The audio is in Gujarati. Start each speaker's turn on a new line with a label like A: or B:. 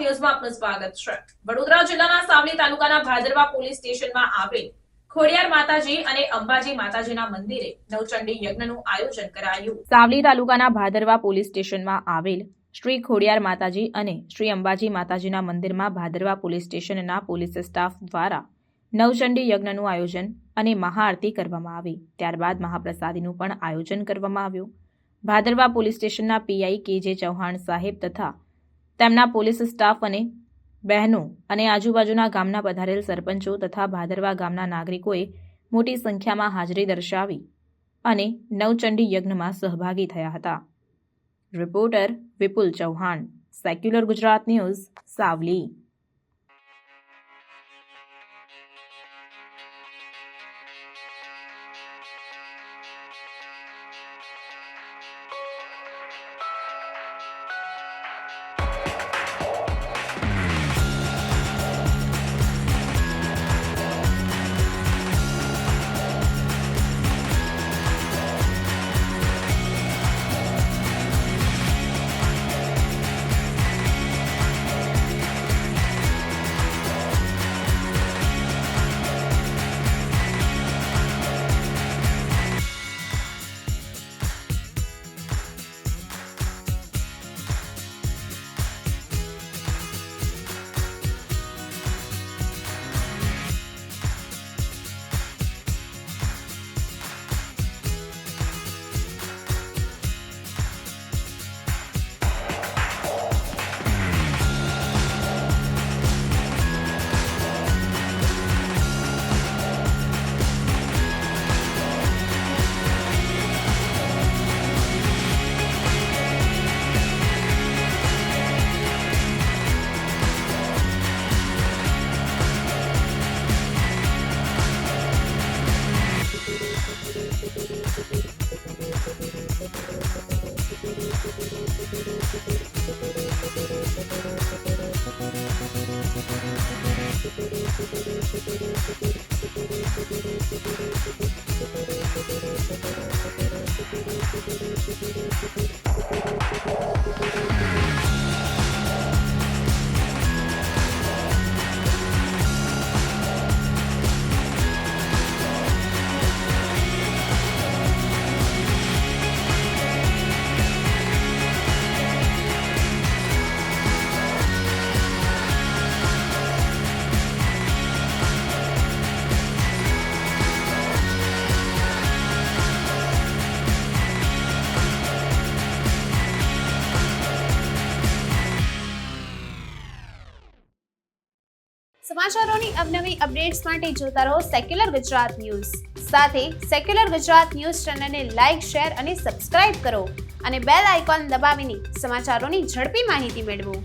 A: ન્યૂઝમાં આપનું સ્વાગત છે। વડોદરા જિલ્લાના સાવલી તાલુકાના ભાદરવા પોલીસ સ્ટેશનમાં આવેલ ખોડિયાર માતાજી અને અંબાજી માતાજીના મંદિરે નવચંડી યજ્ઞનું આયોજન કરાયું। સાવલી તાલુકાના ભાદરવા પોલીસ સ્ટેશનમાં આવેલ શ્રી ખોડિયાર માતાજી અને શ્રી અંબાજી માતાજીના મંદિરમાં ભાદરવા પોલીસ સ્ટેશનના પોલીસ સ્ટાફ દ્વારા નવચંડી યજ્ઞનું આયોજન અને મહાઆરતી કરવામાં આવી। ત્યારબાદ મહાપ્રસાદીનું પણ આયોજન કરવામાં આવ્યું। ભાદરવા પોલીસ સ્ટેશનના પીઆઈ કે.જે. ચૌહાણ સાહેબ તથા તેમના પોલીસ સ્ટાફ અને બહેનો અને આજુબાજુના ગામના પધારેલ સરપંચો તથા ભાદરવા ગામના નાગરિકોએ મોટી સંખ્યામાં હાજરી દર્શાવી અને નવચંડી યજ્ઞમાં સહભાગી થયા હતા। રિપોર્ટર વિપુલ ચૌહાણ, સેક્યુલર ગુજરાત ન્યૂઝ, સાવલી।
B: સમાચારોની અવનવી અપડેટ્સ માટે જોતા રહો સેક્યુલર ગુજરાત ન્યૂઝ। સાથે સેક્યુલર ગુજરાત ન્યૂઝ ચેનલને લાઇક, શેર અને સબસ્ક્રાઇબ કરો અને બેલ આઇકોન દબાવીને સમાચારોની ઝડપી માહિતી મેળવો।